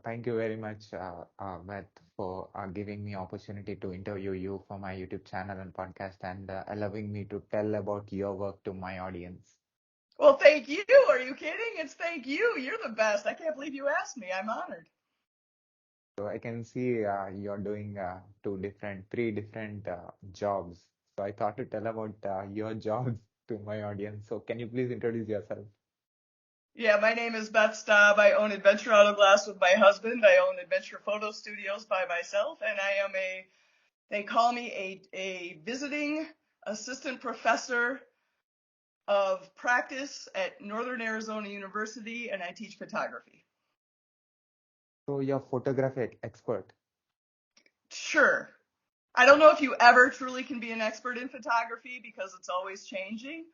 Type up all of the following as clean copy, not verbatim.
Thank you very much, Beth, for giving me opportunity to interview you for my YouTube channel and podcast and allowing me to tell about your work to my audience. Well, thank you. Are you kidding? It's thank you. You're the best. I can't believe you asked me. I'm honored. So I can see you're doing three different jobs. So I thought to tell about your jobs to my audience. So can you please introduce yourself? Yeah, my name is Beth Staub. I own Adventure Auto Glass with my husband. I own Adventure Photo Studios by myself, and I am they call me a visiting assistant professor of practice at Northern Arizona University, and I teach photography. So you're photography expert. Sure. I don't know if you ever truly can be an expert in photography because it's always changing,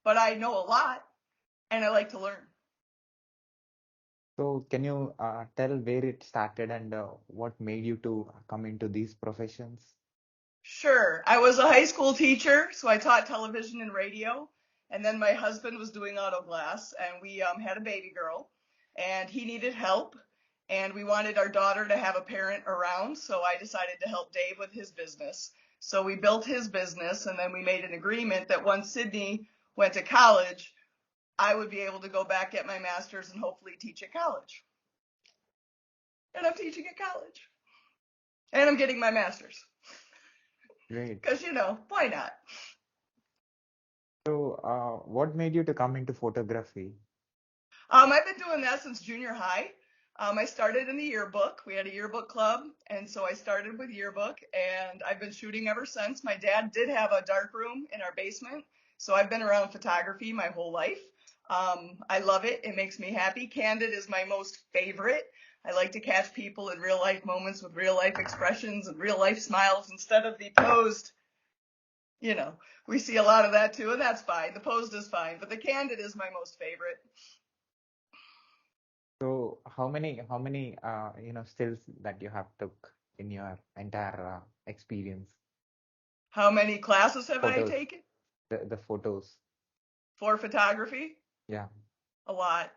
but I know a lot and I like to learn. So can you tell where it started and what made you to come into these professions? Sure. I was a high school teacher, so I taught television and radio. And then my husband was doing auto glass, and we had a baby girl, and he needed help. And we wanted our daughter to have a parent around, so I decided to help Dave with his business. So we built his business, and then we made an agreement that once Sydney went to college, I would be able to go back, get my master's, and hopefully teach at college. And I'm teaching at college. And I'm getting my master's. Great. Because, why not? So, what made you to come into photography? I've been doing that since junior high. I started in the yearbook. We had a yearbook club, and so I started with yearbook, and I've been shooting ever since. My dad did have a dark room in our basement, so I've been around photography my whole life. I love it. It makes me happy. Candid is my most favorite. I like to catch people in real life moments with real life expressions and real life smiles instead of the posed. You know, we see a lot of that too, and that's fine. The posed is fine, but the candid is my most favorite. So, how many stills that you have took in your entire experience? How many classes have I Photos, taken the photos. for photography? Yeah. A lot.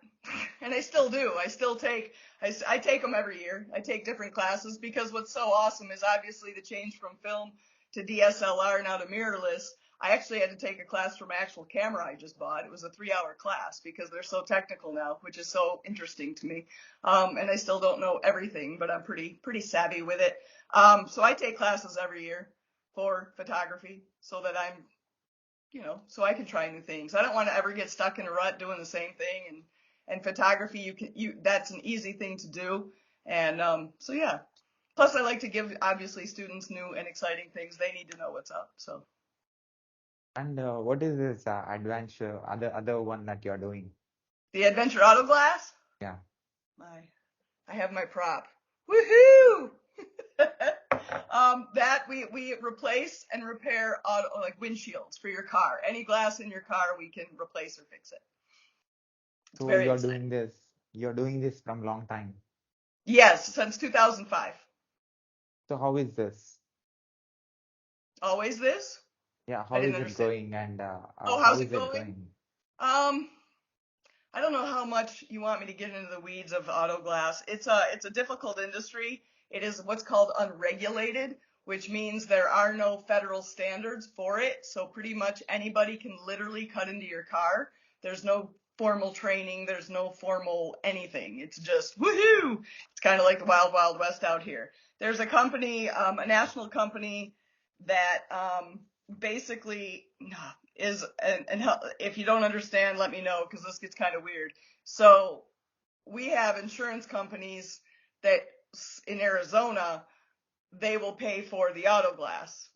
And I still do. I take them every year. I take different classes because what's so awesome is obviously the change from film to DSLR now to mirrorless. I actually had to take a class from my actual camera I just bought. It was a 3-hour class because they're so technical now, which is so interesting to me. And I still don't know everything, but I'm pretty savvy with it. So I take classes every year for photography so that so I can try new things. I don't want to ever get stuck in a rut doing the same thing. And photography, that's an easy thing to do. And so yeah. Plus, I like to give obviously students new and exciting things. They need to know what's up. So And what is this adventure, other one that you're doing? the Adventure Auto Glass. Yeah. I have my prop. Woohoo! That we replace and repair auto like windshields for your car. Any glass in your car, we can replace or fix it. It's So very exciting. you're doing this from long time. Yes, since 2005. So how is this? Always this? Yeah, I how didn't is it understand. going and Oh, how how's is it it going? going? Um, I don't know how much you want me to get into the weeds of auto glass. It's a difficult industry. It is what's called unregulated, which means there are no federal standards for it. So pretty much anybody can literally cut into your car. There's no formal training. There's no formal anything. It's just woohoo. It's kind of like the wild, wild west out here. There's a company, a national company that basically and if you don't understand, let me know because this gets kind of weird. So we have insurance companies that in Arizona, they will pay for the auto glass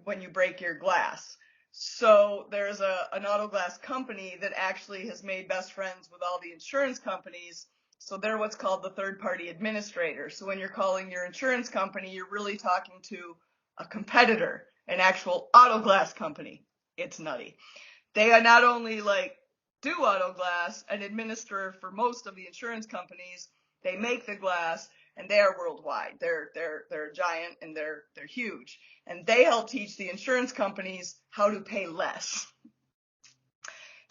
when you break your glass. So there's an auto glass company that actually has made best friends with all the insurance companies. So they're what's called the third party administrator. So when you're calling your insurance company, you're really talking to a competitor, an actual auto glass company. It's nutty. They are not only like do auto glass and administer for most of the insurance companies, they make the glass and they are worldwide. They're giant and they're huge. And they help teach the insurance companies how to pay less.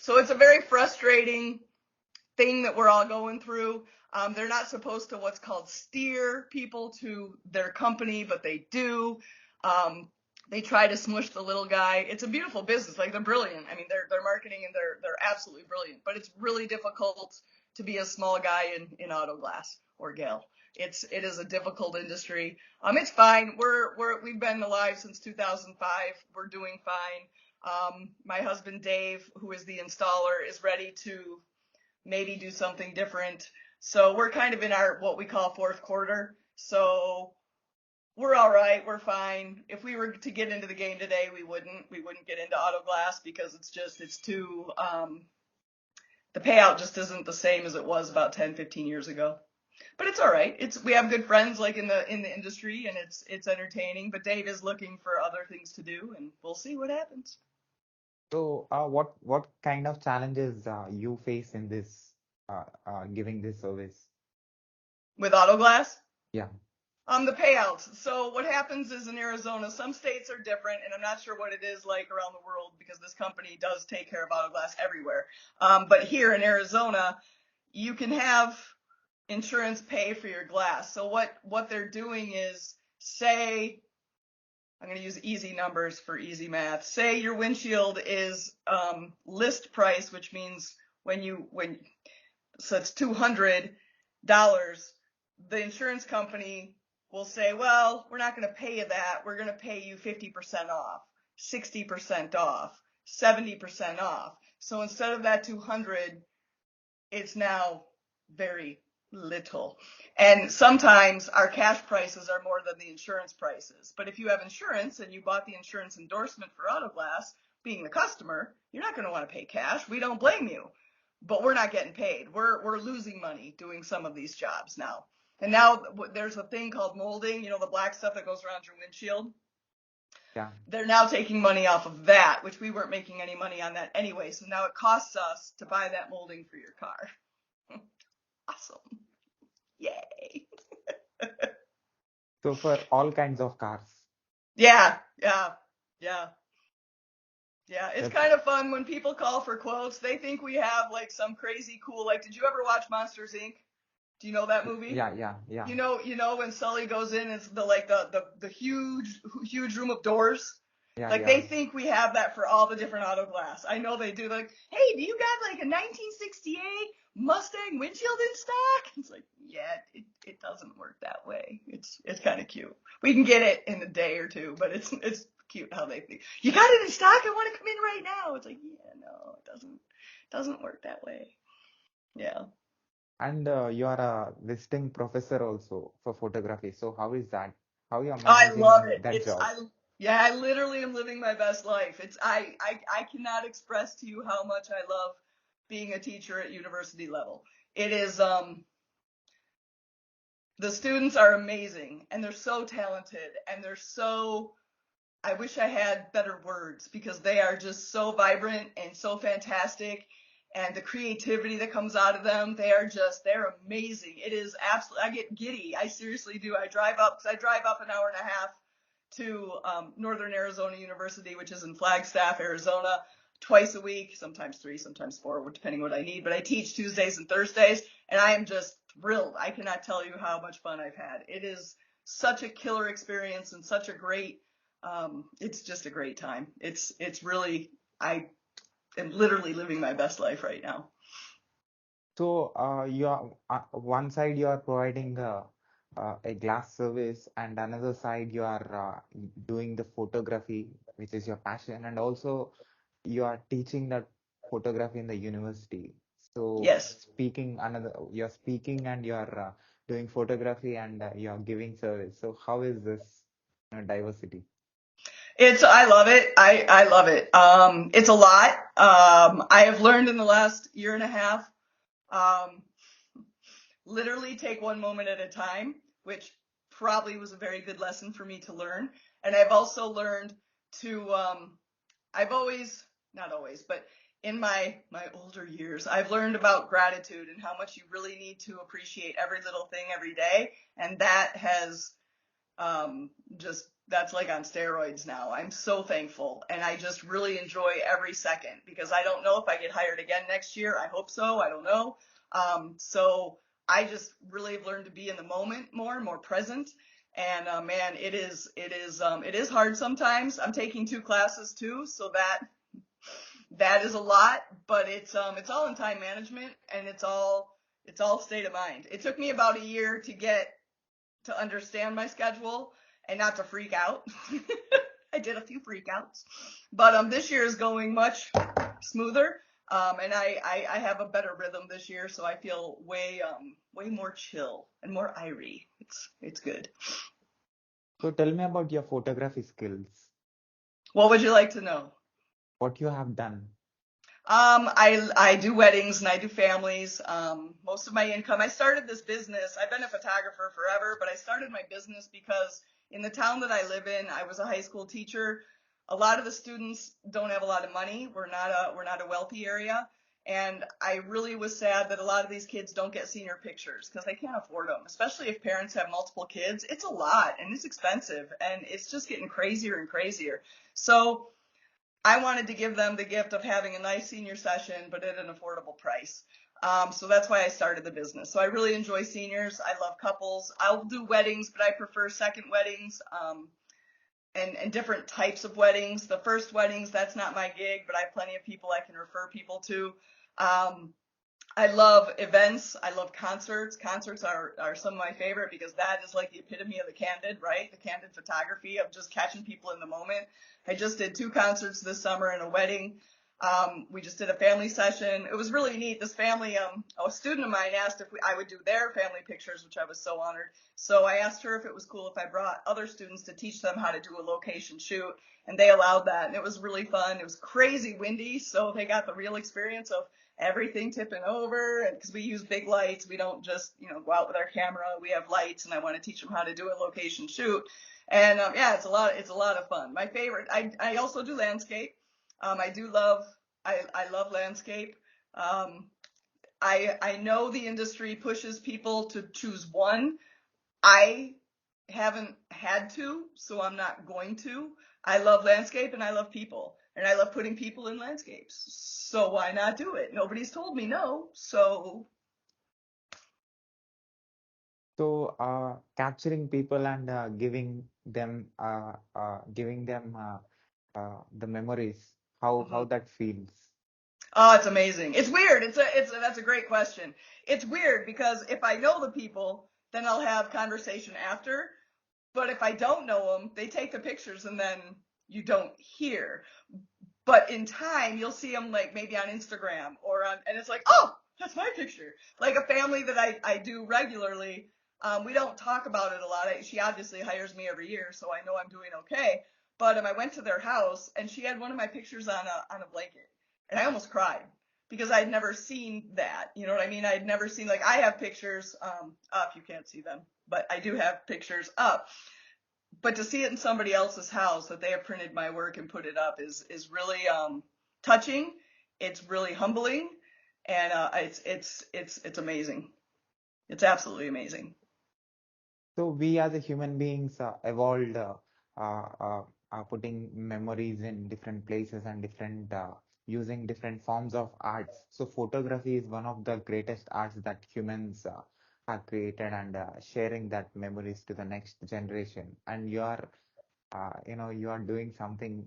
So it's a very frustrating thing that we're all going through. They're not supposed to what's called steer people to their company, but they do. They try to smush the little guy. It's a beautiful business. Like, they're brilliant. I mean, they're marketing, and they're absolutely brilliant. But it's really difficult to be a small guy in auto glass or gal. It is a difficult industry. It's fine. We've been alive since 2005. We're doing fine. My husband Dave, who is the installer, is ready to maybe do something different. So we're kind of in our what we call fourth quarter. So we're all right. We're fine. If we were to get into the game today, we wouldn't. We wouldn't get into auto glass because it's too the payout just isn't the same as it was about 10, 15 years ago. But it's all right. We have good friends like in the industry, and it's entertaining. But Dave is looking for other things to do, and we'll see what happens. So, what kind of challenges you face in this giving this service? With auto glass, Yeah, the payouts. So what happens is in Arizona, some states are different, and I'm not sure what it is like around the world because this company does take care of auto glass everywhere. But here in Arizona, you can have insurance pay for your glass. So what they're doing is, say, I'm going to use easy numbers for easy math. Say your windshield is list price, which means so it's $200. The insurance company will say, well, we're not going to pay you that. We're going to pay you 50% off, 60% off, 70% off. So instead of that 200, it's now very little. And sometimes our cash prices are more than the insurance prices. But if you have insurance and you bought the insurance endorsement for auto glass, being the customer, you're not going to want to pay cash. We don't blame you. But we're not getting paid. We're losing money doing some of these jobs now. And now there's a thing called molding, the black stuff that goes around your windshield. yeah. They're now taking money off of that, which we weren't making any money on that anyway. So now it costs us to buy that molding for your car. Awesome. Yay. So for all kinds of cars. Yeah, yeah, yeah. Yeah, it's That's kind of fun when people call for quotes. They think we have like some crazy cool, like, did you ever watch Monsters Inc.? Do you know that movie? yeah, When Sully goes in, it's the huge room of doors. yeah, Like, they yeah. think we have that for all the different auto glass. I know they do. Like, hey, do you got like a 1968 Mustang windshield in stock? It's like, yeah, it doesn't work that way. It's kind of cute. We can get it in a day or two, but it's cute how they think. You got it in stock? I want to come in right now. It's like, yeah, no, it doesn't work that way. Yeah. And you are a visiting professor also for photography. So how is that? How you are I love managing it. that job? Yeah, I literally am living my best life. I cannot express to you how much I love being a teacher at university level. It is the students are amazing, and they're so talented, and I wish I had better words because they are just so vibrant and so fantastic, and the creativity that comes out of them, they're amazing. It is absolutely, I get giddy. I seriously do. I drive up an hour and a half to Northern Arizona University, which is in Flagstaff, Arizona, twice a week, sometimes 3, sometimes 4, depending what I need. But I teach Tuesdays and Thursdays, and I am just thrilled. I cannot tell you how much fun I've had. It is such a killer experience and such a great, it's just a great time. It's really, I am literally living my best life right now. So you are one side you are providing a glass service, and another side you are doing the photography, which is your passion, and also you are teaching that photography in the university. So Yes. you're speaking and you are doing photography and you are giving service. So how is this diversity? I love it. I love it. It's a lot. I have learned in the last year and a half, um, literally take one moment at a time, which probably was a very good lesson for me to learn. And I've also learned to, I've always, not always, but in my older years, I've learned about gratitude and how much you really need to appreciate every little thing every day. And that has just that's like on steroids now. I'm so thankful, and I just really enjoy every second because I don't know if I get hired again next year. I hope so. I don't know. So I just really have learned to be in the moment more present. And man, it is hard sometimes. I'm taking 2 classes too, so that is a lot, but it's all in time management, and it's all state of mind. It took me about a year to understand my schedule and not to freak out. I did a few freakouts, but this year is going much smoother, and I have a better rhythm this year, so I feel way more chill and more irie. It's good. So tell me about your photography skills, What would you like to know? what you have done. I do weddings and I do families. Most of my income, I started this business. I've been a photographer forever, but I started my business because in the town that I live in, I was a high school teacher. A lot of the students don't have a lot of money. We're not a wealthy area. And I really was sad that a lot of these kids don't get senior pictures because they can't afford them, especially if parents have multiple kids. It's a lot and it's expensive and it's just getting crazier and crazier. So I wanted to give them the gift of having a nice senior session, but at an affordable price. So that's why I started the business. So I really enjoy seniors. I love couples. I'll do weddings, but I prefer second weddings, and different types of weddings. The first weddings, that's not my gig, but I have plenty of people I can refer people to. Um, I love events. I love concerts. Concerts are some of my favorite because that is like the epitome of the candid, right? The candid photography of just catching people in the moment. I just did 2 concerts this summer and a wedding. We just did a family session. It was really neat. This family, a student of mine asked if I would do their family pictures, which I was so honored. So I asked her if it was cool if I brought other students to teach them how to do a location shoot, and they allowed that. And it was really fun. It was crazy windy, so they got the real experience of everything tipping over, and because we use big lights, we don't just go out with our camera. We have lights, and I want to teach them how to do a location shoot. And yeah, it's a lot of fun. My favorite, I also do landscape. I love landscape. um, I know the industry pushes people to choose one. I haven't had to, so I'm not going to. I love landscape and I love people, and I love putting people in landscapes. So why not do it? Nobody's told me no, so So capturing people and giving them the memories, how mhm. that feels. Oh, it's amazing. It's weird. That's a great question. It's weird because if I know the people, then I'll have conversation after. But if I don't know them, they take the pictures and then you don't hear. But in time, you'll see them like maybe on Instagram and it's like, oh, that's my picture. Like a family that I do regularly. We don't talk about it a lot. She obviously hires me every year, so I know I'm doing okay. But I went to their house and she had one of my pictures on a blanket, and I almost cried because I'd never seen that. You know what I mean? I'd never seen, like, I have pictures up. You can't see them, but I do have pictures up. But to see it in somebody else's house that they have printed my work and put it up is really touching. It's really humbling, and it's amazing. It's absolutely amazing. So we as a human beings evolved uh, uh, putting memories in different places and different using different forms of arts. So photography is one of the greatest arts that humans have created, and sharing that memories to the next generation. And you are doing something,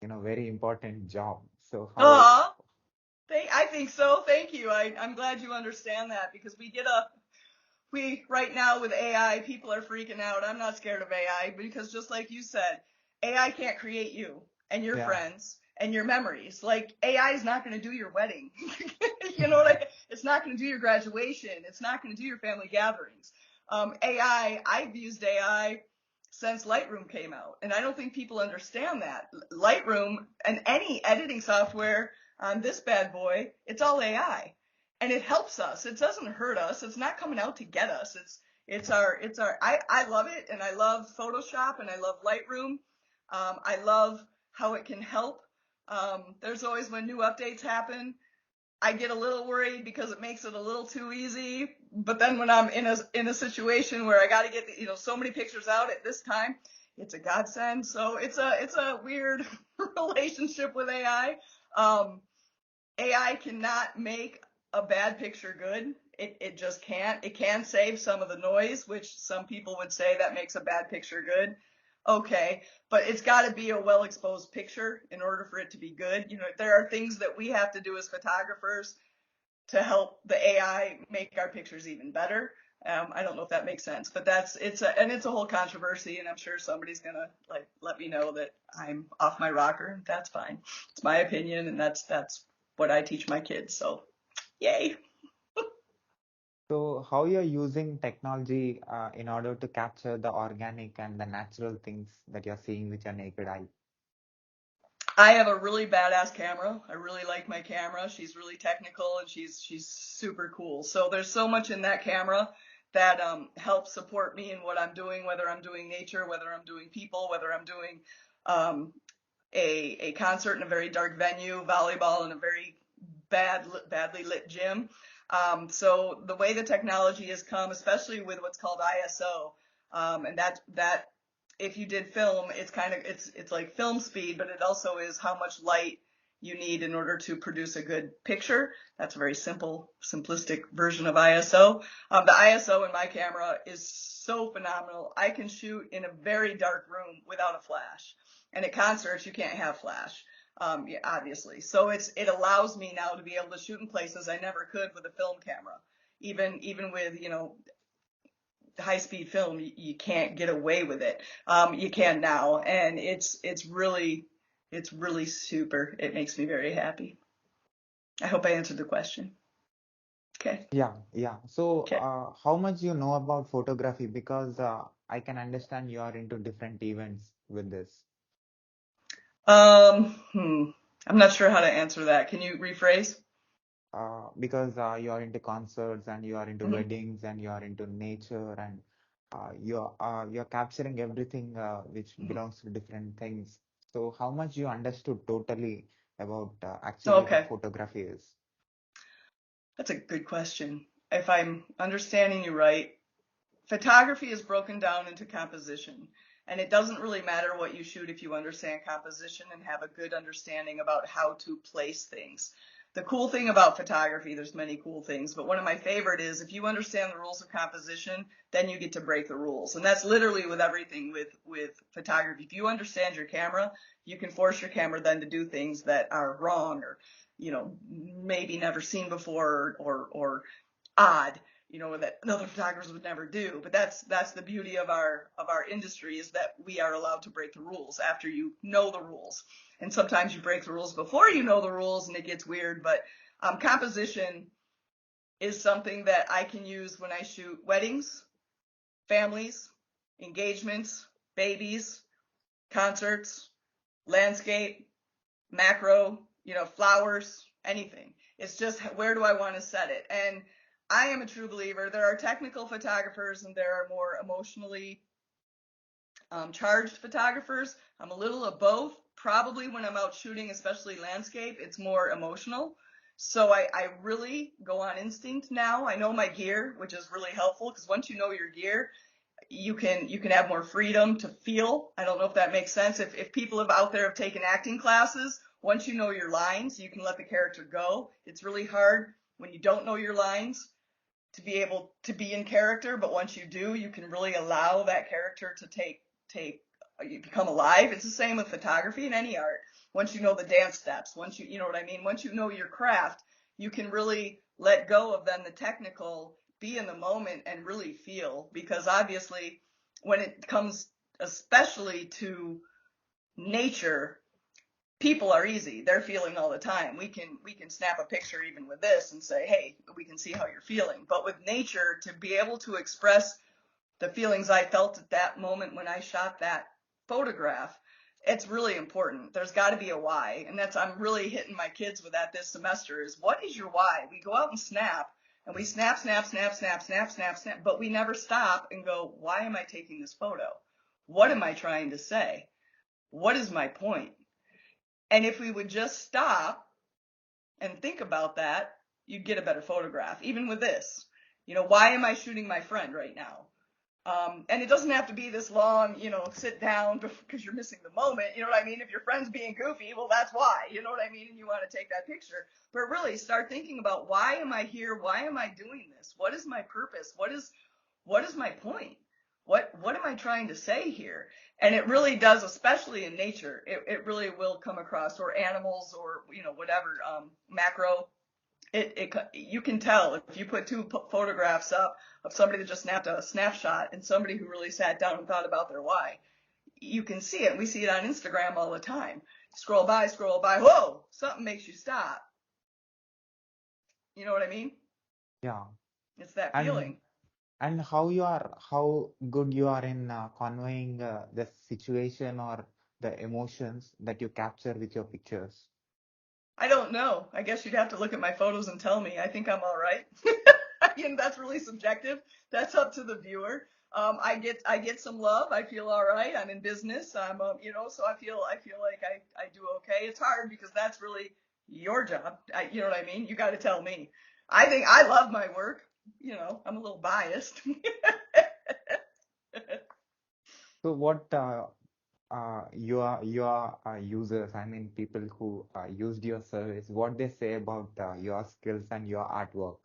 very important job. So how? Uh-huh. I think so. Thank you. I'm glad you understand that because we right now with AI, people are freaking out. I'm not scared of AI because just like you said, AI can't create you and your Yeah. friends and your memories. Like AI is not going to do your wedding. You know what it's not going to do your graduation. It's not going to do your family gatherings. I've used AI since Lightroom came out, and I don't think people understand that. Lightroom and any editing software on this bad boy, it's all AI, and it helps us. It doesn't hurt us. It's not coming out to get us. I love it, and I love Photoshop, and I love Lightroom. I love how it can help. There's always, when new updates happen, I get a little worried because it makes it a little too easy. But then when I'm in a situation where I got to get so many pictures out at this time, it's a godsend. So it's a weird relationship with AI. AI cannot make a bad picture good. It just can't. It can save some of the noise, which some people would say that makes a bad picture good. Okay, but it's got to be a well exposed picture in order for it to be good. You know, there are things that we have to do as photographers to help the AI make our pictures even better. I don't know if that makes sense, but it's a whole controversy, and I'm sure somebody's gonna like let me know that I'm off my rocker. That's fine. It's my opinion, and that's what I teach my kids. So, yay! So how you're using technology in order to capture the organic and the natural things that you're seeing with your naked eye? I have a really badass camera. I really like my camera. She's really technical and she's super cool. So there's so much in that camera that helps support me in what I'm doing, whether I'm doing nature, whether I'm doing people, whether I'm doing um, a concert in a very dark venue, volleyball in a very badly lit gym. So the way the technology has come, especially with what's called ISO, and that if you did film, it's like film speed, but it also is how much light you need in order to produce a good picture. That's a very simplistic version of ISO. The ISO in my camera is so phenomenal. I can shoot in a very dark room without a flash. And at concerts, you can't have flash, yeah, obviously. So it allows me now to be able to shoot in places I never could with a film camera. Even with high speed film, you can't get away with it. You can now, and it's really super. It makes me very happy. I hope I answered the question. Okay. Yeah, yeah. So Okay. how much you know about photography? Because I can understand you are into different events with this. Um, hmm. I'm not sure how to answer that. Can you rephrase? Because you are into concerts and you are into Mhm. weddings and you are into nature and you're capturing everything which Mhm. belongs to different things. So how much you understood totally about actually what Okay. photography is? That's a good question. If I'm understanding you right, photography is broken down into composition. And it doesn't really matter what you shoot if you understand composition and have a good understanding about how to place things. The cool thing about photography, there's many cool things, but one of my favorite is if you understand the rules of composition, then you get to break the rules. And that's literally with everything with photography. If you understand your camera, you can force your camera then to do things that are wrong or, maybe never seen before or odd, that other photographers would never do. But that's the beauty of our industry, is that we are allowed to break the rules after you know the rules. And sometimes you break the rules before you know the rules, and it gets weird. But composition is something that I can use when I shoot weddings, families, engagements, babies, concerts, landscape, macro, flowers, anything. It's just where do I want to set it? And I am a true believer. There are technical photographers and there are more emotionally charged photographers. I'm a little of both. Probably when I'm out shooting, especially landscape, it's more emotional. So I really go on instinct now. I know my gear, which is really helpful because once you know your gear, you can have more freedom to feel. I don't know if that makes sense. If people out there have taken acting classes, once you know your lines, you can let the character go. It's really hard when you don't know your lines to be able to be in character, but once you do, you can really allow that character to take you become alive. It's the same with photography and any art. Once you know the dance steps, once you know what I mean, once you know your craft, you can really let go of then the technical, be in the moment and really feel, because obviously when it comes especially to nature, people are easy. They're feeling all the time. We can snap a picture even with this and say, hey, we can see how you're feeling. But with nature, to be able to express the feelings I felt at that moment when I shot that photograph, it's really important. There's got to be a why. And I'm really hitting my kids with that this semester, is what is your why? We go out and snap, and we snap, snap, snap, snap, snap, snap, snap, but we never stop and go, why am I taking this photo? What am I trying to say? What is my point? And if we would just stop and think about that, you'd get a better photograph. Even with this, why am I shooting my friend right now? And it doesn't have to be this long, sit down because you're missing the moment. You know what I mean? If your friend's being goofy, well, that's why. You know what I mean? And you want to take that picture. But really start thinking about, why am I here? Why am I doing this? What is my purpose? What is my point? What am I trying to say here? And it really does, especially in nature. It really will come across, or animals, or whatever, macro. You can tell if you put two photographs up of somebody that just snapped a snapshot and somebody who really sat down and thought about their why. You can see it. We see it on Instagram all the time. Scroll by, whoa, something makes you stop. You know what I mean? Yeah. It's that And feeling. how good you are in conveying the situation or the emotions that you capture with your pictures. I don't know. I guess you'd have to look at my photos and tell me. I think I'm all right. That's really subjective. That's up to the viewer. I get some love. I feel all right. I'm in business. So I feel like I do okay. It's hard because that's really your job. You know what I mean? You got to tell me. I think I love my work. I'm a little biased. So what your users, I mean people who used your service, what they say about your skills and your artwork?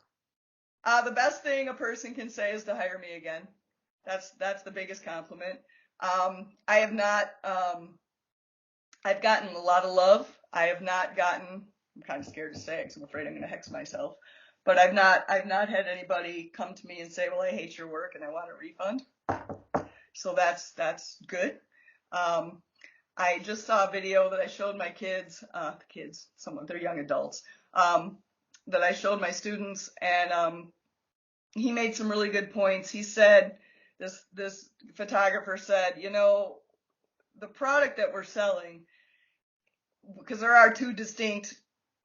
The best thing a person can say is to hire me again. That's the biggest compliment. I have not. I've gotten a lot of love. I have not gotten. I'm kind of scared to say it because I'm afraid I'm going to hex myself. But I've not had anybody come to me and say, "Well, I hate your work and I want a refund." So that's good. Um, I just saw a video that I showed my kids, they're young adults, that I showed my students, and he made some really good points. He said, this photographer said, the product that we're selling, because there are two distinct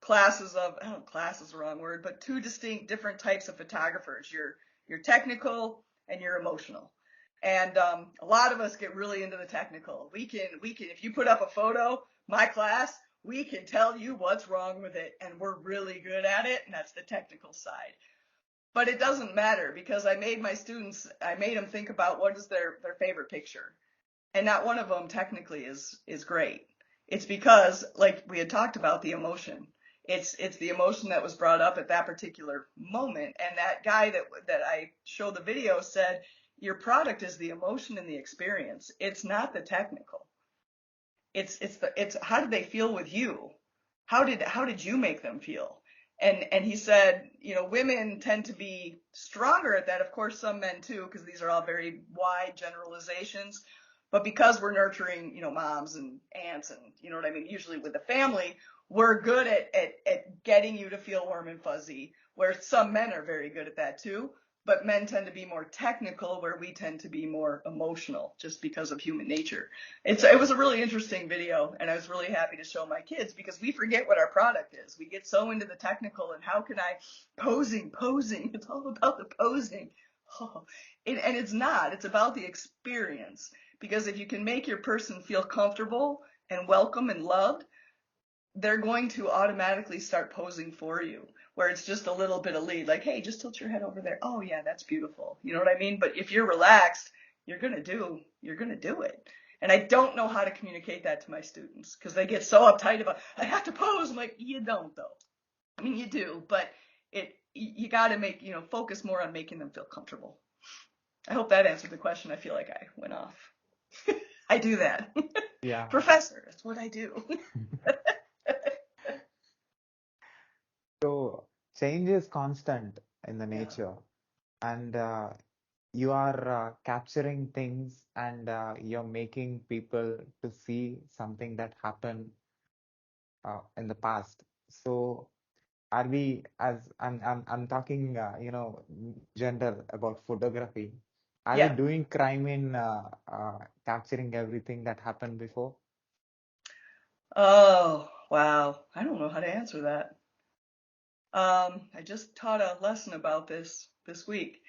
classes of, I don't know, class is the wrong word, but two distinct different types of photographers. You're technical and you're emotional. And a lot of us get really into the technical. We can, if you put up a photo, my class, we can tell you what's wrong with it, and we're really good at it, and that's the technical side. But it doesn't matter, because I made them think about what is their favorite picture. And not one of them technically is great. It's because, like we had talked about, the emotion. It's the emotion that was brought up at that particular moment. And that guy that I showed the video said, your product is the emotion and the experience. It's not the technical. It's how did they feel with you? How did you make them feel? And he said, women tend to be stronger at that. Of course, some men too, because these are all very wide generalizations. But because we're nurturing, moms and aunts, and you know what I mean, usually with the family, we're good at getting you to feel warm and fuzzy, where some men are very good at that too. But men tend to be more technical, where we tend to be more emotional, just because of human nature. It was a really interesting video, and I was really happy to show my kids, because we forget what our product is. We get so into the technical, and how can I posing. It's all about the posing. Oh, and it's not. It's about the experience, because if you can make your person feel comfortable and welcome and loved, they're going to automatically start posing for you, where it's just a little bit of lead, like, hey, just tilt your head over there. Oh yeah, that's beautiful. You know what I mean? But if you're relaxed, you're gonna do it. And I don't know how to communicate that to my students, because they get so uptight about, I have to pose. I'm like, you don't though. I mean, you do, but you got to focus more on making them feel comfortable. I hope that answered the question. I feel like I went off. I do that. Yeah. Professor, that's what I do. So change is constant in the Yeah. nature, and you are capturing things, and you're making people to see something that happened in the past. So are we, as I'm talking, general about photography, are we Yeah. doing crime in capturing everything that happened before? Oh, wow. I don't know how to answer that. I just taught a lesson about this week.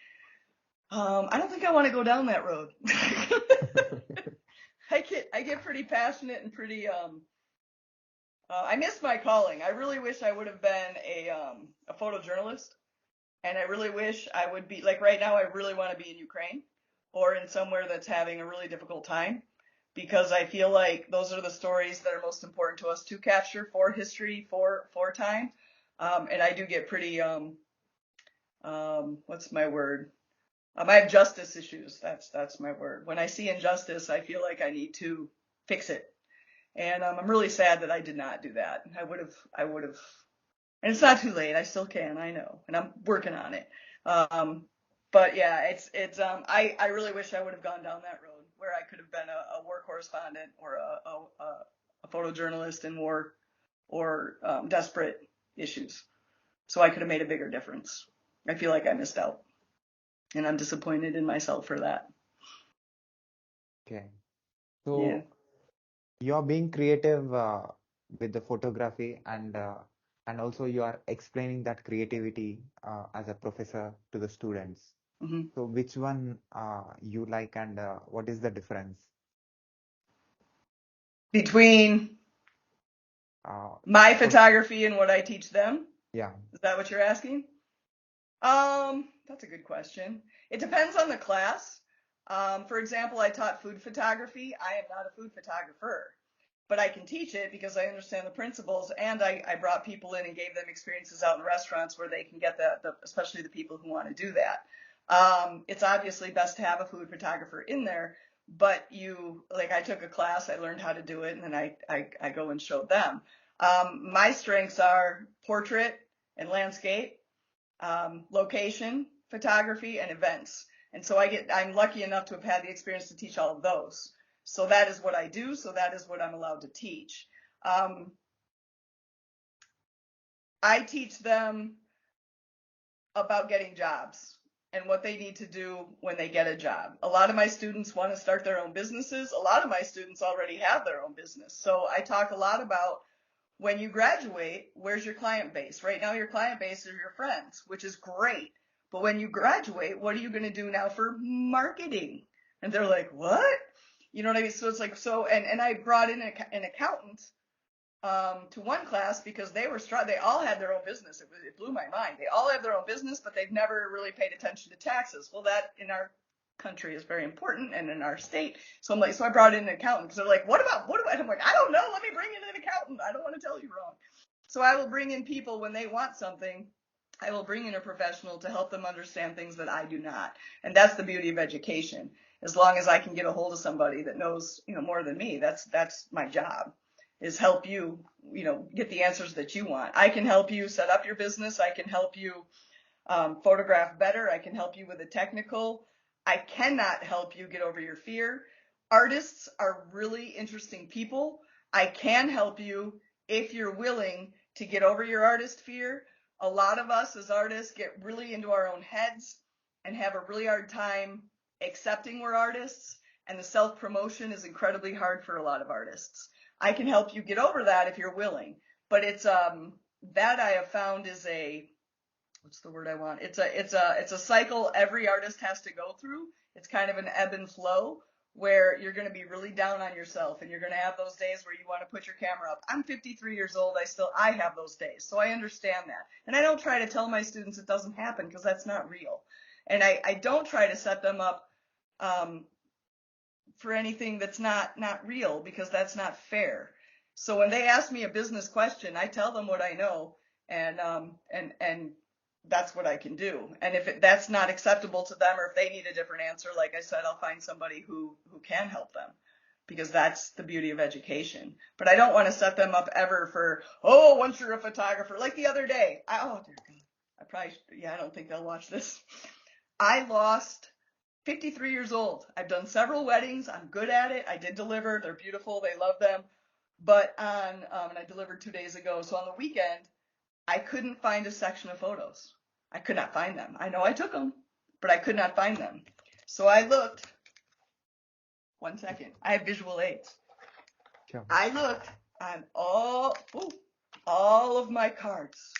I don't think I want to go down that road. I get pretty passionate and pretty I miss my calling. I really wish I would have been a photojournalist, and I really wish I would be, like, right now I really want to be in Ukraine. or in somewhere that's having a really difficult time, because I feel like those are the stories that are most important to us to capture for history, for time. And I do get pretty what's my word? I have justice issues. That's my word. When I see injustice, I feel like I need to fix it. And I'm really sad that I did not do that. I would have, and it's not too late. I still can. I know, and I'm working on it. Um, but yeah, I really wish I would have gone down that road where I could have been a war correspondent or a photojournalist in war or desperate issues, so I could have made a bigger difference. I feel like I missed out, and I'm disappointed in myself for that. Okay. Yeah. So you're being creative with the photography, and also you are explaining that creativity as a professor to the students. Hmm. So which one you like, and what is the difference? Between Uh, my for photography and what I teach them, Yeah. is that what you're asking? That's a good question. It depends on the class. For example, I taught food photography. I am not a food photographer, but I can teach it because I understand the principles, and I brought people in and gave them experiences out in restaurants where they can get especially the people who want to do that. It's obviously best to have a food photographer in there, but like I took a class, I learned how to do it, and then I go and show them. My strengths are portrait and landscape, location, photography, and events. And so I'm lucky enough to have had the experience to teach all of those. So that is what I do. So that is what I'm allowed to teach. Um, I teach them about getting jobs and what they need to do when they get a job. A lot of my students want to start their own businesses. A lot of my students already have their own business. So I talk a lot about when you graduate, where's your client base? Right now, your client base are your friends, which is great. But when you graduate, what are you going to do now for marketing? And they're like, what? You know what I mean? So it's like, and I brought in an accountant to one class because they all had their own business. It blew my mind. They all have their own business, but they've never really paid attention to taxes. Well, that in our country is very important, and in our state. So I'm like, so I brought in an accountant because they're like, what do I? I'm like, I don't know. Let me bring in an accountant. I don't want to tell you wrong. So I will bring in people when they want something. I will bring in a professional to help them understand things that I do not. And that's the beauty of education. As long as I can get a hold of somebody that knows, more than me, that's my job, is help you, get the answers that you want. I can help you set up your business. I can help you photograph better. I can help you with the technical. I cannot help you get over your fear. Artists are really interesting people. I can help you if you're willing to get over your artist fear. A lot of us as artists get really into our own heads and have a really hard time accepting we're artists, and the self-promotion is incredibly hard for a lot of artists. I can help you get over that if you're willing, but it's that I have found is what's the word I want? It's a cycle every artist has to go through. It's kind of an ebb and flow where you're going to be really down on yourself, and you're going to have those days where you want to put your camera up. I'm 53 years old. I have those days. So I understand that. And I don't try to tell my students it doesn't happen, because that's not real. And I don't try to set them up um, for anything that's not real, because that's not fair. So when they ask me a business question, I tell them what I know, and that's what I can do. And if that's not acceptable to them, or if they need a different answer, like I said, I'll find somebody who can help them, because that's the beauty of education. But I don't want to set them up ever for, oh, once you're a photographer. Like the other day, oh dear God, I probably yeah, I don't think they'll watch this. I lost 53 years old. I've done several weddings. I'm good at it. I did deliver. They're beautiful. They love them. But and I delivered 2 days ago. So on the weekend, I couldn't find a section of photos. I could not find them. I know I took them, but I could not find them. So I looked. One second. I have visual aids. Sure. I looked on all of my cards.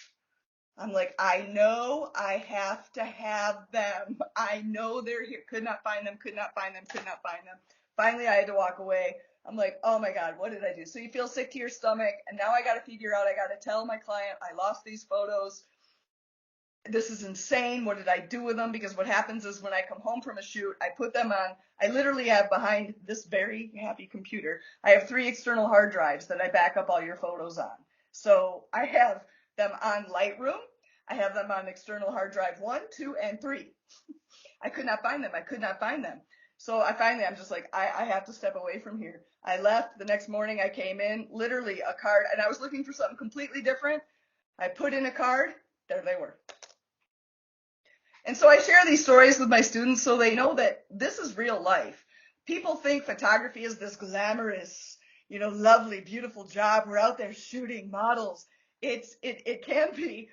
I'm like, I know I have to have them. I know they're here. Could not find them, could not find them, could not find them. Finally, I had to walk away. I'm like, oh my God, what did I do? So you feel sick to your stomach, and now I got to figure out, I got to tell my client I lost these photos. this is insane. What did I do with them? Because what happens is when I come home from a shoot, I put them on. I literally have behind this very happy computer, I have 3 external hard drives that I back up all your photos on. So I have them on Lightroom. I have them on external hard drive 1, 2, and 3. I could not find them. I could not find them. So I'm just like, I have to step away from here. I left. The next morning I came in, literally a card, and I was looking for something completely different. I put in a card. There they were. And so I share these stories with my students so they know that this is real life. People think photography is this glamorous, lovely, beautiful job. We're out there shooting models. It can be,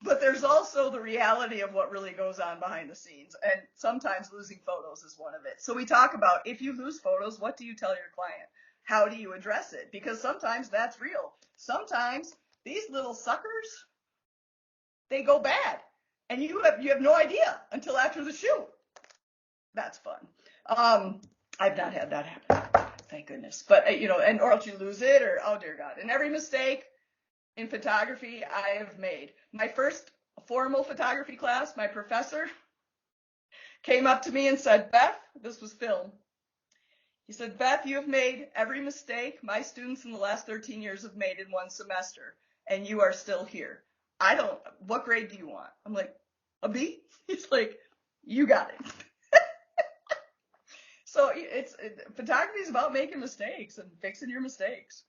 but there's also the reality of what really goes on behind the scenes. And sometimes losing photos is one of it. So we talk about, if you lose photos, what do you tell your client? How do you address it? Because sometimes that's real. Sometimes these little suckers, they go bad. And you have no idea until after the shoot. That's fun. I've not had that happen, thank goodness. But or else you lose it, or oh dear God. And every mistake in photography I have made. My first formal photography class, my professor came up to me and said, Beth, this was film. He said, Beth, you have made every mistake my students in the last 13 years have made in one semester, and you are still here. What grade do you want? I'm like, a B? He's like, you got it. So photography is about making mistakes and fixing your mistakes.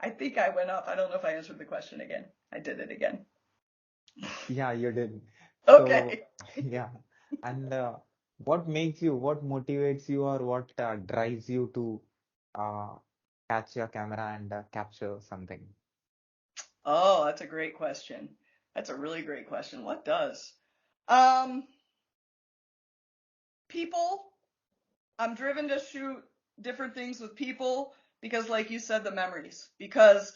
I think I went off. I don't know if I answered the question again. I did it again. Yeah, you did. So, Okay. yeah. And what motivates you, or what drives you to uh, catch your camera and capture something? Oh, that's a great question. That's a really great question. What does? Um, People. I'm driven to shoot different things with people because, like you said, the memories. Because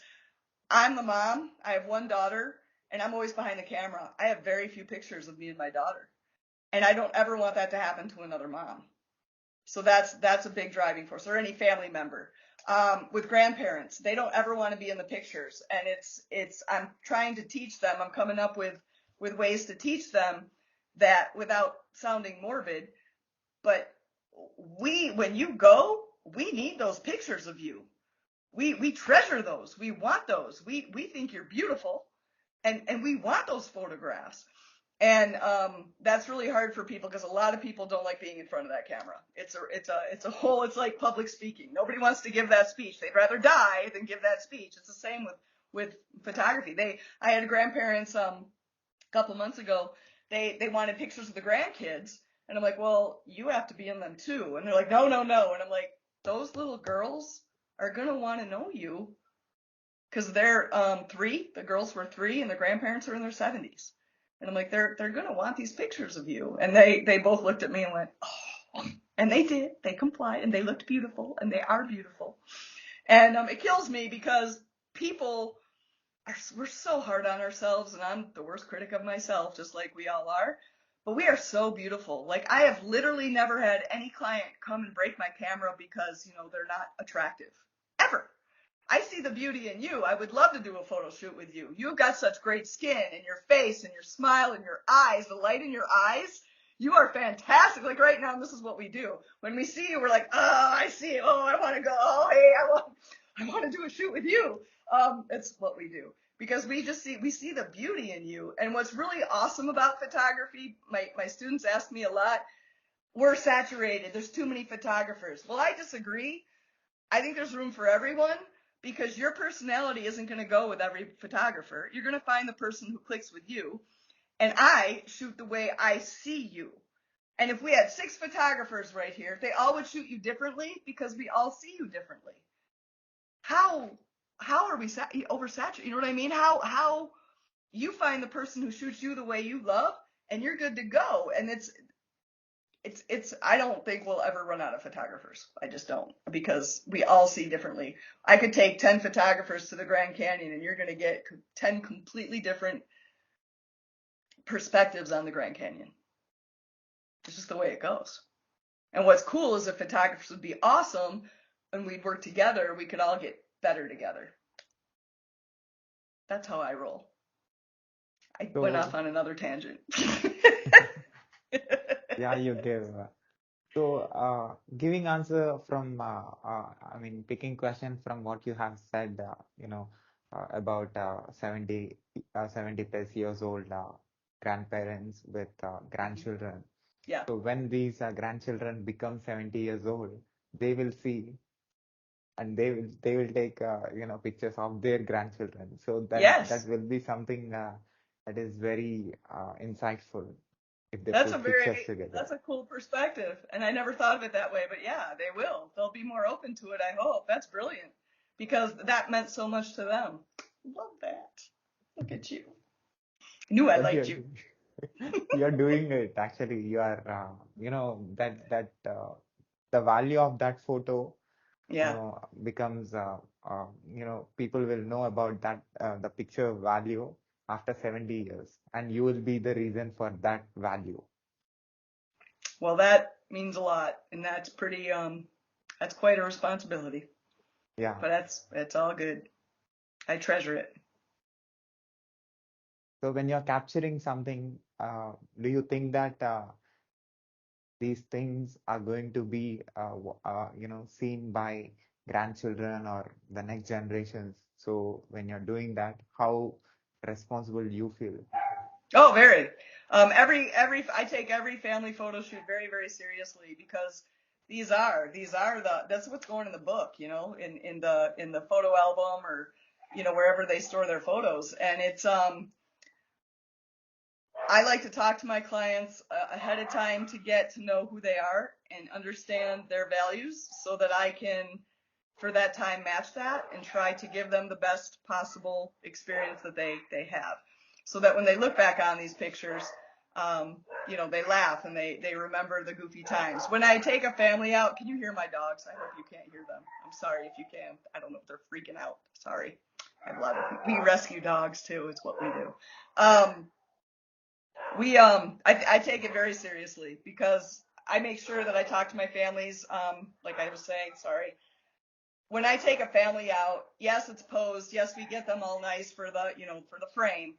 I'm the mom. I have one daughter, and I'm always behind the camera. I have very few pictures of me and my daughter, and I don't ever want that to happen to another mom. So that's a big driving force, or any family member. With grandparents, they don't ever want to be in the pictures, and I'm trying to teach them. I'm coming up with ways to teach them that without sounding morbid, but when you go, we need those pictures of you. We treasure those. We want those. We think you're beautiful, and we want those photographs. And that's really hard for people because a lot of people don't like being in front of that camera. It's like public speaking. Nobody wants to give that speech. They'd rather die than give that speech. It's the same with photography. I had grandparents a couple months ago. They wanted pictures of the grandkids, and I'm like, well, you have to be in them too. And they're like, no, no, no. And I'm like, those little girls are gonna want to know you because they're 3. The girls were 3, and the grandparents are in their 70s. And I'm like, they're gonna want these pictures of you. And they both looked at me and went, oh, and they did. They complied, and they looked beautiful, and they are beautiful. And it kills me because we're so hard on ourselves, and I'm the worst critic of myself, just like we all are. But we are so beautiful. Like, I have literally never had any client come and break my camera because they're not attractive, ever. I see the beauty in you. I would love to do a photo shoot with you. You've got such great skin, and your face, and your smile, and your eyes, the light in your eyes. You are fantastic. Like right now, this is what we do. When we see you, we're like, oh, I see it. Oh, I want to go. Oh, hey, I want to do a shoot with you. It's what we do because we see the beauty in you. And what's really awesome about photography, my students ask me a lot, we're saturated. There's too many photographers. Well, I disagree. I think there's room for everyone because your personality isn't going to go with every photographer. You're going to find the person who clicks with you. And I shoot the way I see you. And if we had 6 photographers right here, they all would shoot you differently because we all see you differently. How are we oversaturated? You know what I mean? How you find the person who shoots you the way you love, and you're good to go. And I don't think we'll ever run out of photographers. I just don't, because we all see differently. I could take 10 photographers to the Grand Canyon, and you're going to get 10 completely different perspectives on the Grand Canyon. It's just the way it goes. And what's cool is if photographers would be awesome and we'd work together, we could all get better together. That's how I roll. I went off So on another tangent. yeah, you give. So, giving answer from, I mean, picking question from what you have said, about 70 plus years old grandparents with Mhm. grandchildren. Yeah. So when these grandchildren become 70 years old, they will see and they will take, pictures of their grandchildren. So that Yes. will be something that is very insightful if they That's a put very pictures together. that's a cool perspective. And I never thought of it that way, but yeah, they will. They'll be more open to it, I hope. That's brilliant. Because that meant so much to them. Love that. Look at you. Knew I But liked you're you. you're doing it actually. You are, that the value of that photo, Yeah. becomes, people will know about that, the picture value after 70 years, and you will be the reason for that value. Well, that means a lot, and that's quite a responsibility. Yeah. But that's all good. I treasure it. So when you're capturing something, do you think that these things are going to be, seen by grandchildren or the next generations? So when you're doing that, how responsible you feel? Oh, very. Every I take every family photo shoot very, very seriously because these are that's what's going in the book, in the photo album or wherever they store their photos. And I like to talk to my clients ahead of time to get to know who they are and understand their values so that I can, for that time, match that and try to give them the best possible experience that they have. So that when they look back on these pictures, they laugh and they remember the goofy times. When I take a family out, can you hear my dogs? I hope you can't hear them. I'm sorry if you can. I don't know if they're freaking out. Sorry. I have a lot of, we rescue dogs too, is what we do. Um, I take it very seriously because I make sure that I talk to my families. Like I was saying, sorry. When I take a family out, yes, it's posed. Yes, we get them all nice for the frame.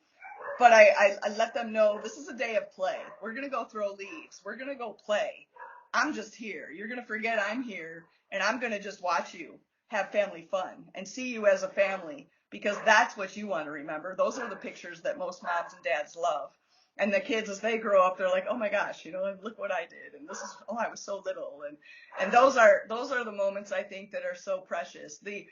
But I let them know this is a day of play. We're gonna go throw leaves. We're gonna go play. I'm just here. You're gonna forget I'm here, and I'm gonna just watch you have family fun and see you as a family because that's what you want to remember. Those are the pictures that most moms and dads love. And the kids, as they grow up, they're like, oh my gosh, look what I did, and this is, oh, I was so little, and those are the moments I think that are so precious. The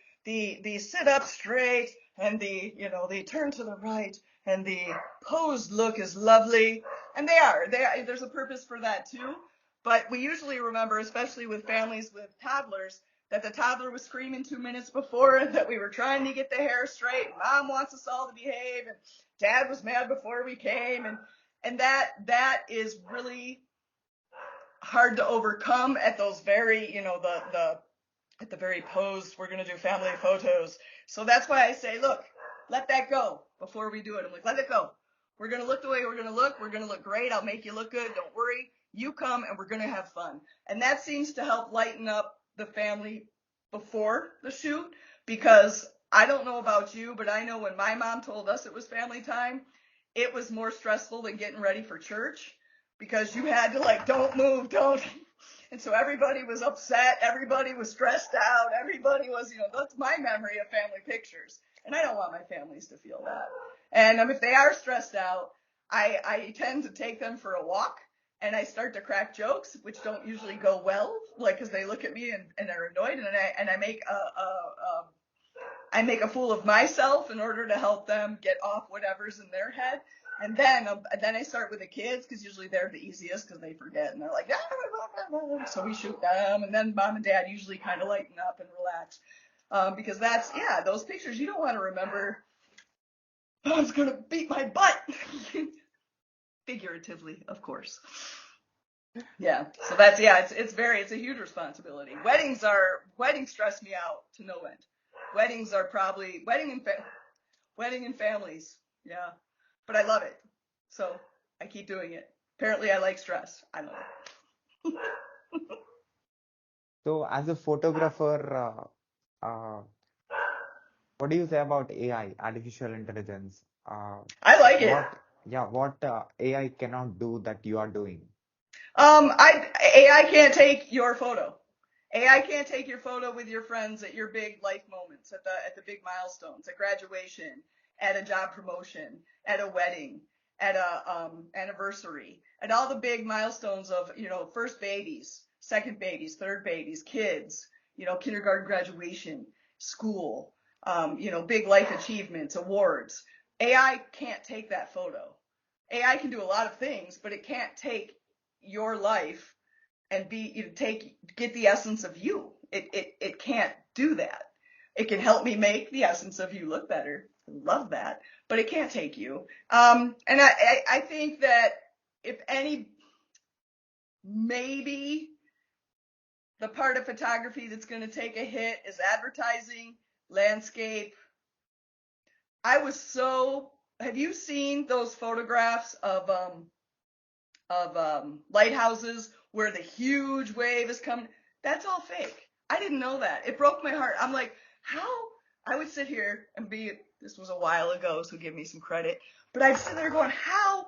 sit up straight and the turn to the right and the posed look is lovely, and there's a purpose for that too. But we usually remember, especially with families with toddlers, that the toddler was screaming 2 minutes before and that we were trying to get the hair straight. And mom wants us all to behave, and dad was mad before we came, and that is really hard to overcome at those very, the at the very posed, we're going to do family photos. So that's why I say, look, let that go before we do it. I'm like, let it go. We're going to look the way we're going to look. We're going to look great. I'll make you look good. Don't worry. You come and we're going to have fun. And that seems to help lighten up the family before the shoot because I don't know about you, but I know when my mom told us it was family time, it was more stressful than getting ready for church because you had to like, don't move, don't. And so everybody was upset, everybody was stressed out, everybody was, that's my memory of family pictures. And I don't want my families to feel that. And if they are stressed out, I tend to take them for a walk and I start to crack jokes, which don't usually go well, like because they look at me and are annoyed, and I make a fool of myself in order to help them get off whatever's in their head. And then I start with the kids because usually they're the easiest because they forget and they're like, ah, so we shoot them, and then mom and dad usually kind of lighten up and relax because those pictures you don't want to remember. Mom's gonna beat my butt, figuratively, of course. Yeah, so it's a huge responsibility. Weddings stress me out to no end. Weddings are probably wedding and families. Yeah. But I love it. So I keep doing it. Apparently I like stress. I love it. So as a photographer, what do you say about AI, artificial intelligence? I like it. What? Yeah, what AI cannot do that you are doing. AI can't take your photo. AI can't take your photo with your friends at your big life moments, at the big milestones, at graduation, at a job promotion, at a wedding, at a anniversary, at all the big milestones of first babies, second babies, third babies, kids, kindergarten graduation, school, big life achievements, awards. AI can't take that photo. AI can do a lot of things, but it can't take your life and get the essence of you. It can't do that. It can help me make the essence of you look better. Love that, but it can't take you. And I think that if any, maybe the part of photography that's going to take a hit is advertising, landscape. I was so. Have you seen those photographs of lighthouses where the huge wave is coming? That's all fake. I didn't know that. It broke my heart. I'm like, how? I would sit here and this was a while ago, so give me some credit. But I'd sit there going, how?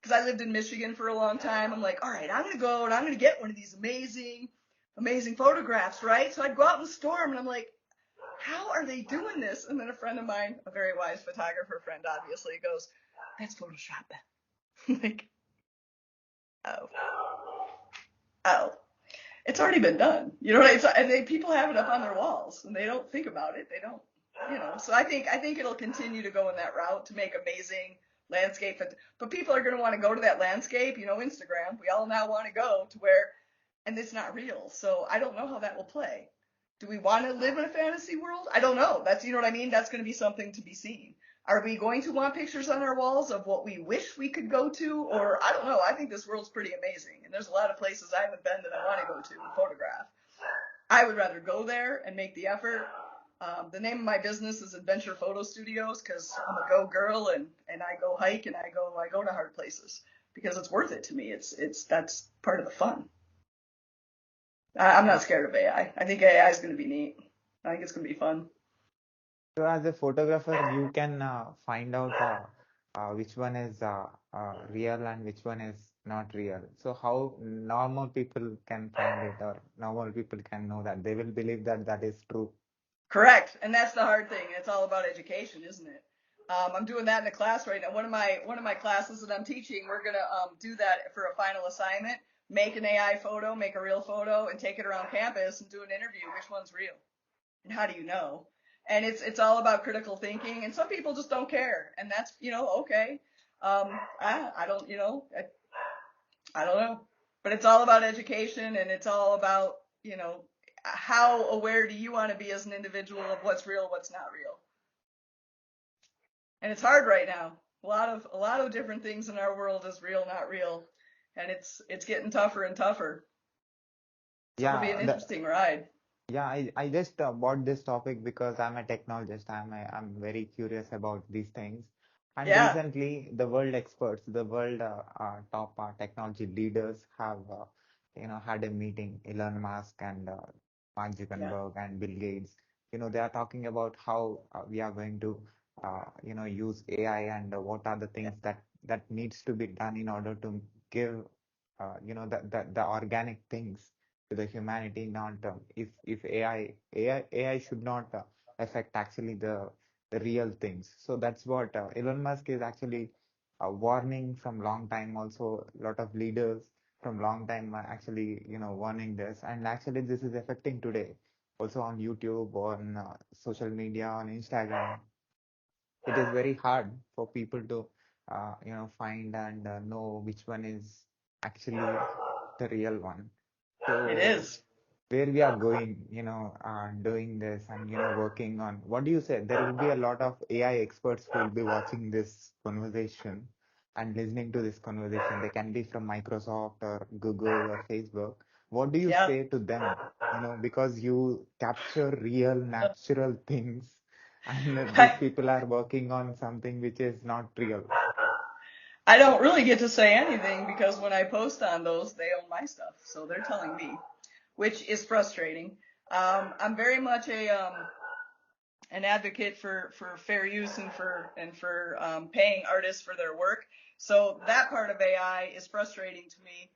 Because I lived in Michigan for a long time. I'm like, all right, I'm going to go and I'm going to get one of these amazing, amazing photographs, right? So I'd go out in the storm and I'm like, how are they doing this? And then a friend of mine, a very wise photographer friend, obviously, goes, that's Photoshop. I'm like, oh, oh. It's already been done. You know what I mean? And people have it up on their walls, and they don't think about it. They don't. So I think it'll continue to go in that route to make amazing landscape. But people are going to want to go to that landscape. Instagram. We all now want to go to where, and it's not real. So I don't know how that will play. Do we want to live in a fantasy world? I don't know. That's, what I mean? That's going to be something to be seen. Are we going to want pictures on our walls of what we wish we could go to? Or I don't know. I think this world's pretty amazing. And there's a lot of places I haven't been that I want to go to and photograph. I would rather go there and make the effort. The name of my business is Adventure Photo Studios because I'm a go girl and I go hike and I go to hard places because it's worth it to me. That's part of the fun. I'm not Yeah. scared of AI. I think AI is going to be neat. I think it's going to be fun. So as a photographer, you can find out which one is real and which one is not real. So how normal people can find it, or normal people can know that they will believe that that is true. Correct, and that's the hard thing. It's all about education, isn't it? I'm doing that in a class right now. One of my classes that I'm teaching, we're gonna do that for a final assignment. Make an AI photo, make a real photo, and take it around campus and do an interview. Which one's real? And how do you know? And it's all about critical thinking. And some people just don't care, and that's okay. I don't I don't know, but it's all about education, and it's all about how aware do you want to be as an individual of what's real, what's not real. And it's hard right now. A lot of different things in our world is real, not real, and it's getting tougher and tougher. So it'll be an Yeah, interesting ride. yeah, I just bought this topic because I'm a technologist. I'm very curious about these things. And Yeah, recently, the world experts, the world top technology leaders have, had a meeting. Elon Musk and Mark yeah, Zuckerberg and Bill Gates. They are talking about how we are going to, use AI and what are the yeah, things that needs to be done in order to give, the organic things to the humanity, not if AI should not affect actually the real things. So that's what Elon Musk is actually warning from long time. Also, a lot of leaders from long time are actually warning this, and actually this is affecting today. Also on YouTube, on social media, on Instagram, it is very hard for people to find and know which one is actually the real one. it So is. where we are going, doing this and, working on, what do you say? There will be a lot of AI experts who will be watching this conversation and listening to this conversation. They can be from Microsoft or Google or Facebook. What do you Yeah. say to them? Because you capture real, natural things, and these I, people are working on something which is not real. I don't really get to say anything because when I post on those, they own my stuff, so they're telling me, which is frustrating. I'm very much an advocate for fair use and for paying artists for their work. So that part of AI is frustrating to me,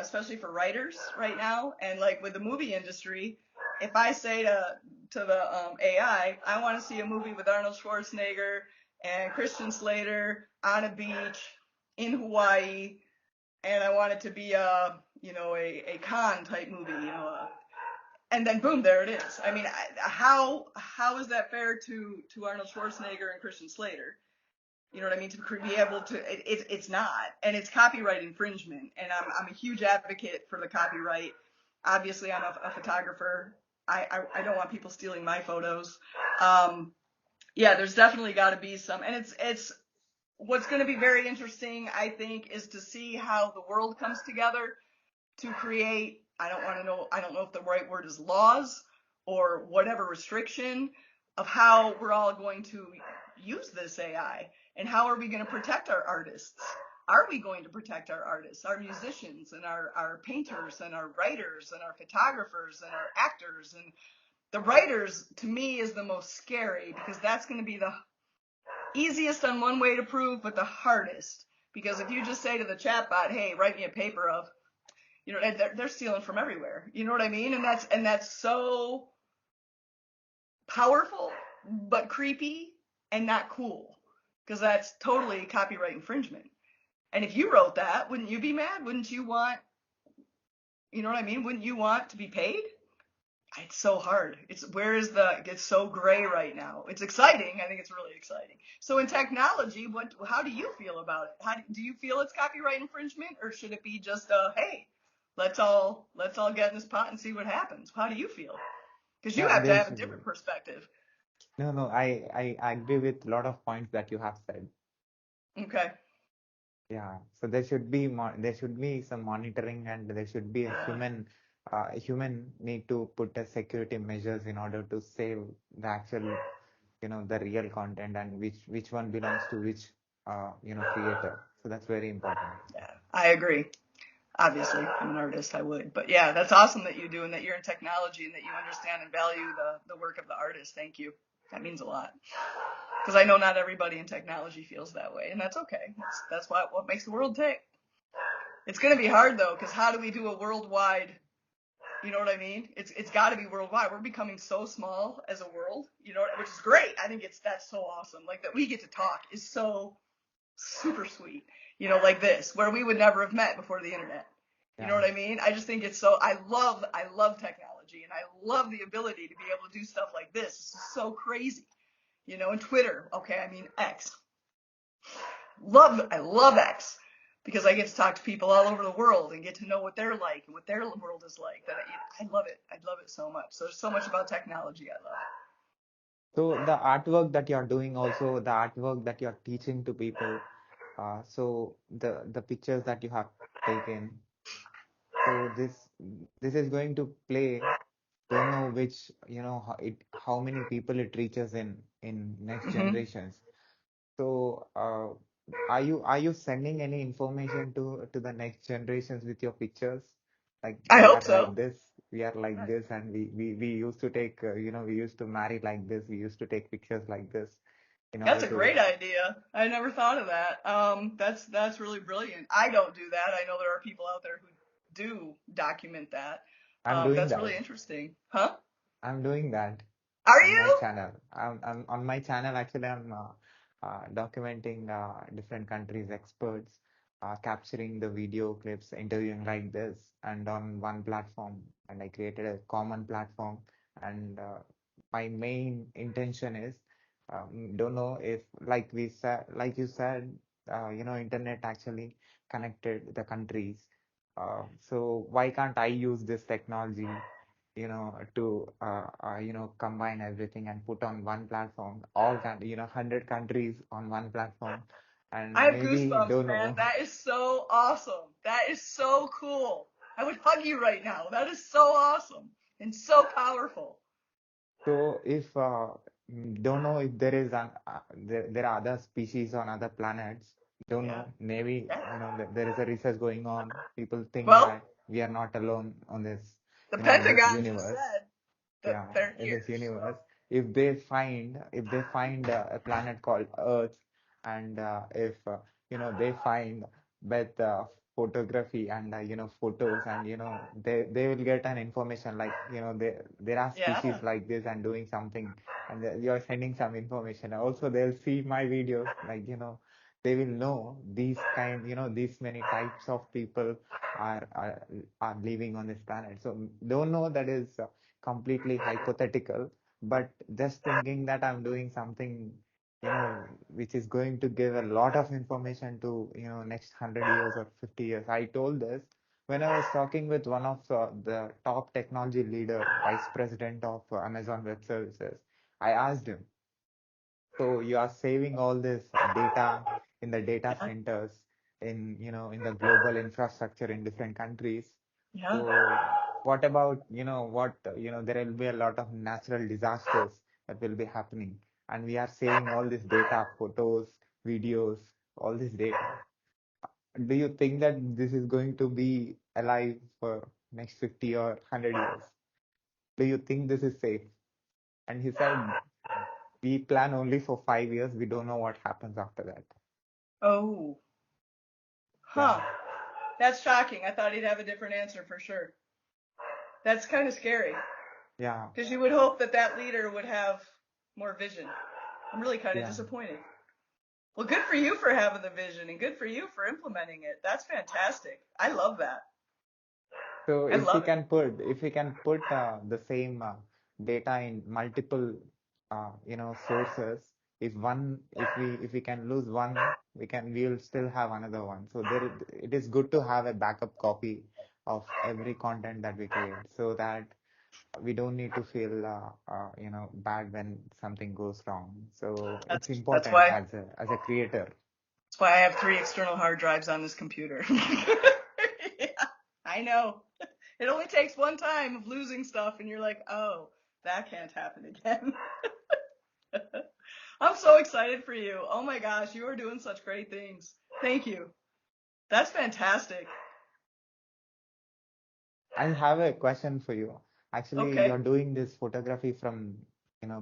especially for writers right now. And like with the movie industry, if I say to the AI, I want to see a movie with Arnold Schwarzenegger and Christian Slater on a beach in Hawaii, and I want it to be a con type movie, and then boom, there it is. I mean, how is that fair to Arnold Schwarzenegger and Christian Slater? You know what I mean? To be able to, it's not, and it's copyright infringement. And I'm a huge advocate for the copyright. Obviously, I'm a photographer. I don't want people stealing my photos. Yeah, there's definitely got to be some, and it's what's going to be very interesting, I think, is to see how the world comes together to create, I don't know if the right word is laws or whatever restriction of how we're all going to use this AI, and how are we going to protect our artists? Are we going to protect our artists, our musicians, and our painters, and our writers, and our photographers, and our actors? And the writers, to me, is the most scary, because that's going to be the easiest on one way to prove, but the hardest. Because if you just say to the chatbot, hey, write me a paper of, they're stealing from everywhere. You know what I mean? And that's so powerful, but creepy and not cool, because that's totally copyright infringement. And if you wrote that, wouldn't you be mad? Wouldn't you want, you know what I mean? Wouldn't you want to be paid? It's so hard. It's so gray right now. It's exciting. I think it's really exciting. So in technology, how do you feel about it? Do you feel it's copyright infringement, or should it be just hey, let's all get in this pot and see what happens? How do you feel? Because you Yeah, have to there have a should be. different perspective. No, no, I agree with a lot of points that you have said. Okay. Yeah, so there should be some monitoring, and there should be a Yeah. human need to put a security measures in order to save the actual, the real content, and which one belongs to which creator. So that's very important. Yeah. I agree. Obviously, I'm an artist. I would, but yeah, that's awesome that you do, and that you're in technology, and that you understand and value the work of the artist. Thank you. That means a lot. Because I know not everybody in technology feels that way, and that's okay. That's what makes the world tick. It's going to be hard though, because how do we do a worldwide? You know what I mean? It's got to be worldwide. We're becoming so small as a world, which is great. I think that's so awesome. Like that we get to talk is so super sweet. Like this, where we would never have met before the internet. You know Yeah, what I mean? I just think it's so. I love technology, and I love the ability to be able to do stuff like this. This is so crazy. And Twitter. Okay, I mean X. I love X, because I get to talk to people all over the world and get to know what they're like and what their world is like. That I love it. I love it so much. So there's so much about technology I love. so the artwork that you're doing, also the artwork that you're teaching to people, so the pictures that you have taken, so this is going to play, don't know which, how many people it reaches in next Hmm. generations. So are you sending any information to the next generations with your pictures? Like, I hope so. we are like this, and we used to take, we used to marry like this, we used to take pictures like this in That's order a to. great idea. I never thought of that. That's really brilliant. I don't do that. I know there are people out there who do document that. I'm doing That's that. really interesting. Huh? I'm doing that Are on my you? channel. I'm on my channel. Actually, I'm documenting different countries' experts, capturing the video clips, interviewing like this, and on one platform. And I created a common platform. And my main intention is, don't know if, like you said, internet actually connected the countries. So why can't I use this technology, to combine everything and put on one platform, 100 countries on one platform, I and have maybe, goosebumps, don't man. know. That is so awesome. That is so cool. I would hug you right now. That is so awesome and so powerful. So if don't know if there is there are other species on other planets. Don't Yeah. know. Maybe, Yeah. there is a research going on. People think Well, that we are not alone on this, the in this Pentagon just universe. said that Yeah, they're in here. this universe. If they find a planet called Earth, and if they find Beth photography and photos, and they will get an information like there are Yeah. species like this and doing something, and you're sending some information. Also, they'll see my videos, like they will know these many types of people are living on this planet. So don't know that is completely hypothetical, but just thinking that I'm doing something which is going to give a lot of information to, next 100 years or 50 years. I told this when I was talking with one of the top technology leader, vice president of Amazon Web Services. I asked him, so you are saving all this data in the data Yeah. centers in the global infrastructure in different countries. Yeah. So what about, there will be a lot of natural disasters that will be happening, and we are saving all this data, photos, videos, all this data. Do you think that this is going to be alive for next 50 or 100 years? Do you think this is safe? And he said, we plan only for 5 years. We don't know what happens after that. Oh. Yeah, Huh. That's shocking. I thought he'd have a different answer for sure. That's kind of scary yeah, because you would hope that that leader would have more vision. I'm really kind of yeah. disappointed. Well, good for you for having the vision and good for you for implementing it. That's fantastic. I love that. So I love it. if we can put the same data in multiple sources, if we can lose one, we will still have another one. So it is good to have a backup copy of every content that we create, so that we don't need to feel bad when something goes wrong. So it's That's important why as a creator. that's why I have 3 external hard drives on this computer. Yeah, I know. It only takes one time of losing stuff and you're like, "Oh, that can't happen again." I'm so excited for you. Oh my gosh, you are doing such great things. Thank you. That's fantastic. I have a question for you. Actually, Okay. you're doing this photography from,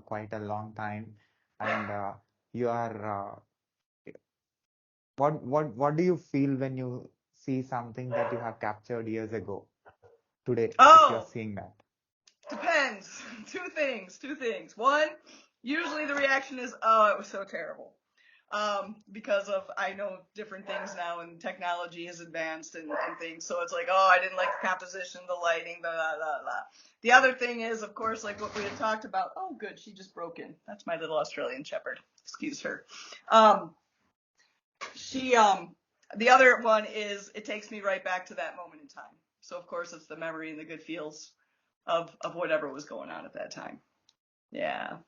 quite a long time, and you are. What do you feel when you see something that you have captured years ago today, if you're Oh, seeing that? depends. Two things. Two things. One, usually the reaction is, "Oh, it was so terrible." Because of I know different things now and technology has advanced and things. So it's like, oh, I didn't like the composition, the lighting, the la la la. The other thing is, of course, like what we had talked about. Oh, good, she just broke in. That's my little Australian Shepherd. Excuse her. Um, she the other one is it takes me right back to that moment in time. So of course it's the memory and the good feels of whatever was going on at that time. Yeah.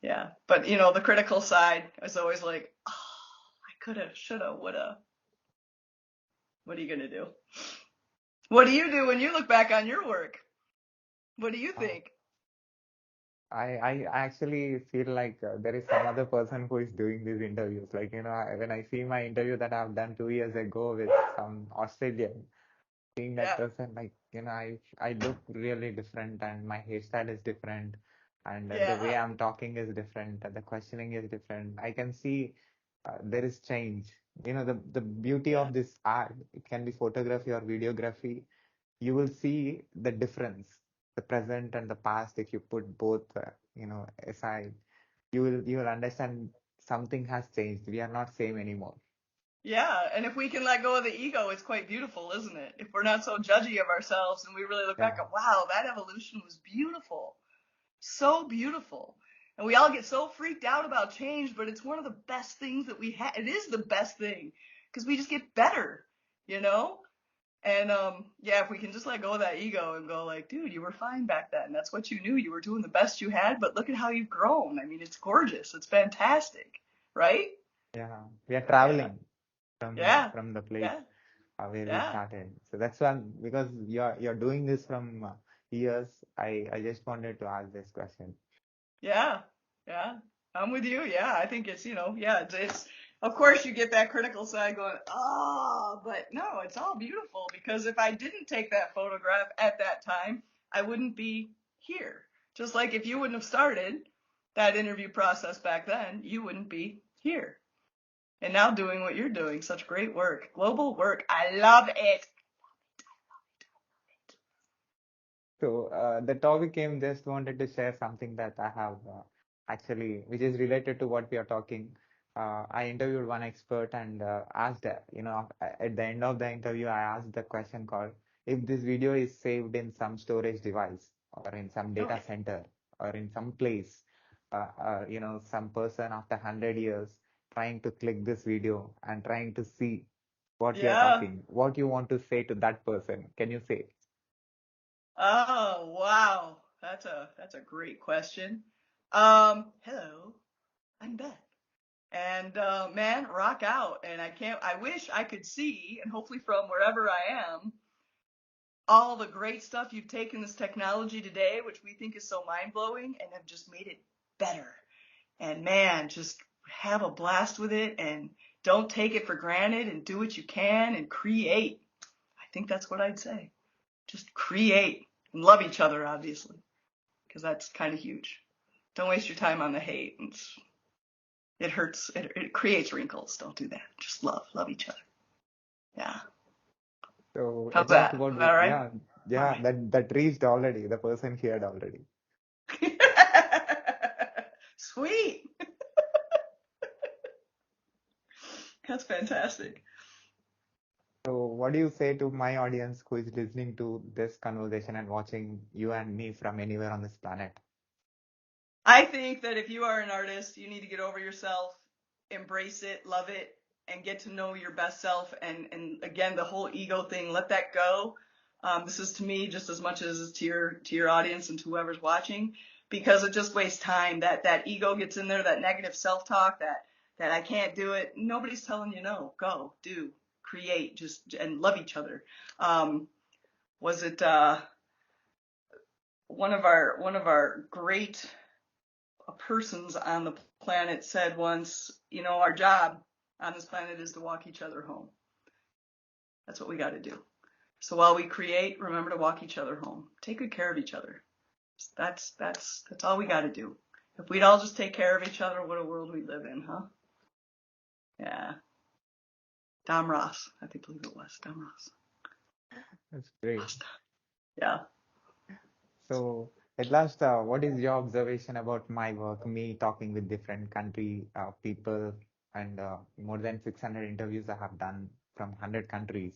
Yeah. But the critical side is always like, oh, I coulda, shoulda, woulda. What are you gonna do? What do you do when you look back on your work? What do you Uh, think? I actually feel like there is some other person who is doing these interviews. Like, when I see my interview that I've done 2 years ago with some Australian, seeing that Yeah. person, like I look really different, and my hairstyle is different, and the way Yeah. I'm talking is different, and the questioning is different. I can see there is change. The beauty Yeah. of this art, it can be photography or videography. You will see the difference, the present and the past. If you put both aside, you will understand something has changed. We are not same anymore. Yeah. And if we can let go of the ego, it's quite beautiful, isn't it? If we're not so judgy of ourselves and we really look back Yeah, at, wow, that evolution was beautiful. So beautiful. And we all get so freaked out about change, but it's one of the best things that we have. It is the best thing because we just get better, you know? And yeah, if we can just let go of that ego and go like, dude, you were fine back then. That's what you knew. You were doing the best you had, but look at how you've grown. I mean, it's gorgeous. It's fantastic, right? yeah, we are Yeah, traveling yeah, from the place yeah, where we yeah, started. So that's one, because you're doing this from years. I just wanted to ask this question. yeah, yeah. I'm with you. Yeah, I think it's, yeah, it's of course you get that critical side going, oh, but no, it's all beautiful because if I didn't take that photograph at that time, I wouldn't be here. Just like if you wouldn't have started that interview process back then, you wouldn't be here. and now doing what you're doing. Such great work. Global work. I love it. So the topic came, just wanted to share something that I have actually, which is related to what we are talking. I interviewed one expert and asked, at the end of the interview, I asked the question called, if this video is saved in some storage device or in some data Okay. center or in some place, some person after 100 years trying to click this video and trying to see what we are Yeah. talking, what you want to say to that person, can you say? Oh, wow. That's a great question. Hello, I'm Beth. And man, rock out. And I wish I could see, and hopefully from wherever I am, all the great stuff you've taken this technology today, which we think is so mind blowing, and have just made it better. And man, just have a blast with it and don't take it for granted and do what you can and create. I think that's what I'd say. Just create and love each other, obviously, because that's kind of huge. Don't waste your time on the hate. It hurts. It creates wrinkles. Don't do that. Just love each other. Yeah. So How's at last, that? about All right. yeah, All yeah, that reached already. The person heard already. right. Sweet. That's fantastic. So what do you say to my audience who is listening to this conversation and watching you and me from anywhere on this planet? I think that if you are an artist, you need to get over yourself, embrace it, love it, and get to know your best self. And again, the whole ego thing, let that go. This is to me just as much as to your audience and to whoever's watching, because it just wastes time. That ego gets in there, that negative self-talk, that I can't do it. Nobody's telling you no. Go, do, create, just and love each other. Was it one of our great persons on the planet said once, our job on this planet is to walk each other home. That's what we got to do. So while we create, remember to walk each other home. Take good care of each other. That's all we got to do. If we'd all just take care of each other, what a world we live in, huh? Yeah. Dom Ross, I think believe it was Dom Ross. That's great. Yeah. So at last, what is your observation about my work, me talking with different country people, and more than 600 interviews I have done from 100 countries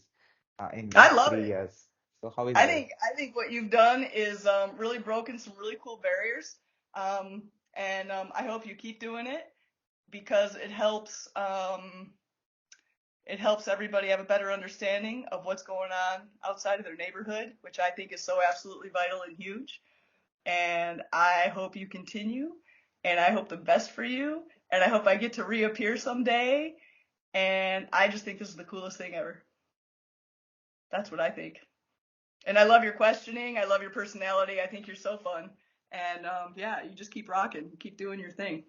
in I last love three it. years. So how is I this? think I think what you've done is really broken some really cool barriers, and I hope you keep doing it because it helps everybody have a better understanding of what's going on outside of their neighborhood, which I think is so absolutely vital and huge. And I hope you continue, and I hope the best for you, and I hope I get to reappear someday. And I just think this is the coolest thing ever. That's what I think. And I love your questioning. I love your personality. I think you're so fun. And yeah, you just keep rocking, keep doing your thing.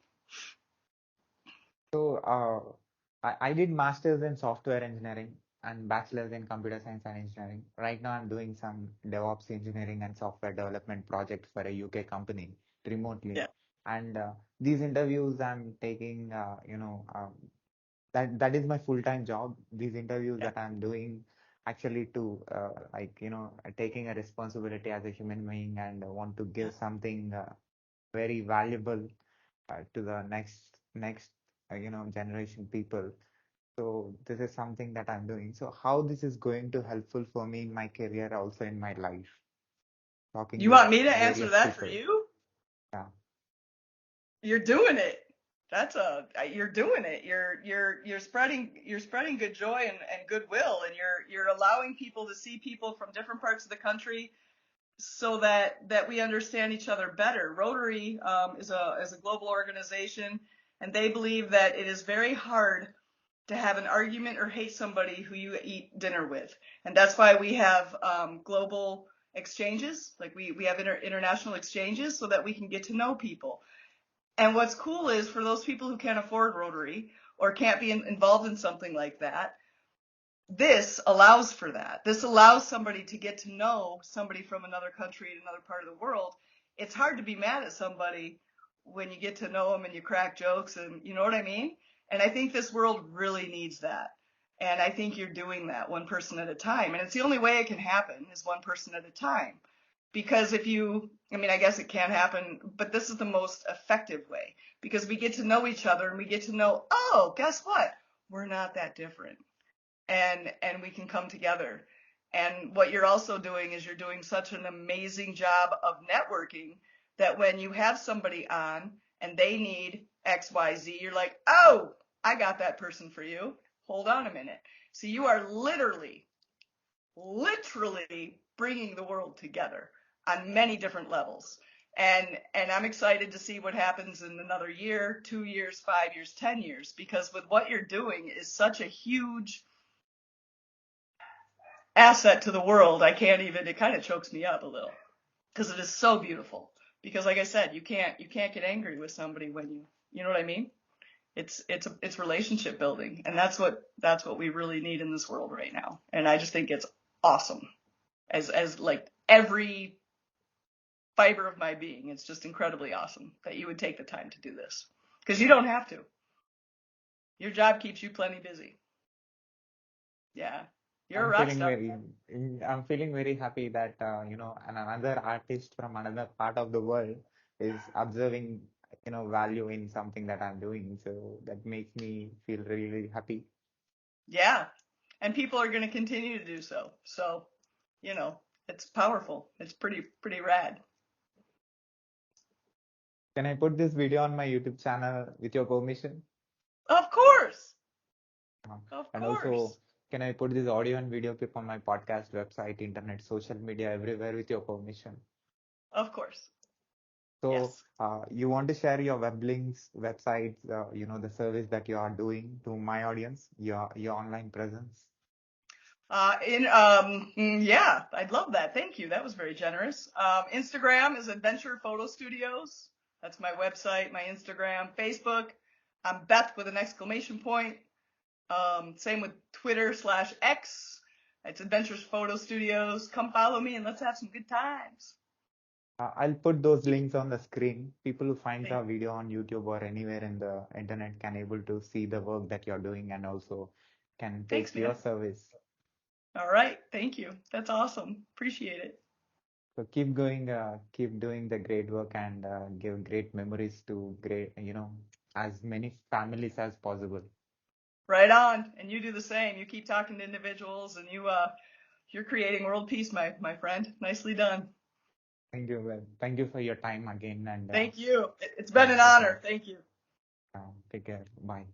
So I did masters in software engineering and bachelor's in computer science and engineering. Right now I'm doing some DevOps engineering and software development projects for a UK company remotely. Yeah. And these interviews I'm taking, that is my full-time job. These interviews Yeah. that I'm doing actually to taking a responsibility as a human being and want to Yeah. give something very valuable to the next generation people. So this is something that I'm doing. So how this is going to helpful for me in my career, also in my life, talking You with want me to answer various that for people. you? Yeah. You're doing it. You're doing it. You're spreading good joy and goodwill, and you're allowing people to see people from different parts of the country so that we understand each other better. Rotary is a global organization, and they believe that it is very hard to have an argument or hate somebody who you eat dinner with, and that's why we have global exchanges. Like we have international exchanges so that we can get to know people. And what's cool is for those people who can't afford Rotary or can't be involved in something like that, this allows for that. This allows somebody to get to know somebody from another country in another part of the world. It's hard to be mad at somebody when you get to know them and you crack jokes and you know what I mean? And I think this world really needs that. And I think you're doing that one person at a time. And it's the only way it can happen is one person at a time. Because if you, I mean, I guess it can happen, but this is the most effective way because we get to know each other and we get to know, oh, guess what? We're not that different. And we can come together. And what you're also doing is you're doing such an amazing job of networking that when you have somebody on and they need XYZ, you're like, oh, I got that person for you. Hold on a minute. So you are literally bringing the world together on many different levels. And I'm excited to see what happens in another year, 2 years, 5 years, 10 years, because with what you're doing is such a huge asset to the world. I can't even, it kind of chokes me up a little because it is so beautiful. Because like I said, you can't get angry with somebody when you know what I mean? It's relationship building, and that's what we really need in this world right now. And I just think it's awesome. As like every fiber of my being, it's just incredibly awesome that you would take the time to do this because you don't have to. Your job keeps you plenty busy. Yeah, you're a I'm rock feeling star. very, I'm feeling very happy that another artist from another part of the world is observing, value in something that I'm doing. So that makes me feel really, really happy. Yeah, and people are going to continue to do so. So, you know, it's powerful. It's pretty rad. Can I put this video on my YouTube channel with your permission? Of course, Uh, of And also, course, can I put this audio and video clip on my podcast, website, internet, social media, everywhere with your permission? of course. So, Yes. you want to share your web links, websites, the service that you are doing to my audience, your online presence. Yeah, I'd love that. Thank you. That was very generous. Instagram is Adventure Photo Studios. That's my website, my Instagram, Facebook. I'm Beth with an exclamation point. Same with Twitter/X. It's Adventures Photo Studios. Come follow me and let's have some good times. I'll put those links on the screen. People who find Thank, the video on YouTube or anywhere in the internet can able to see the work that you're doing and also can thanks, take your man. service. All right. Thank you. That's awesome. Appreciate it. So keep going, keep doing the great work and give great memories to as many families as possible. Right on. And you do the same. You keep talking to individuals and you're creating world peace, my friend. Nicely done. Thank you. Thank you for your time again and Thank you. It's been yeah, an take care. honor. Thank you. Take care. Bye.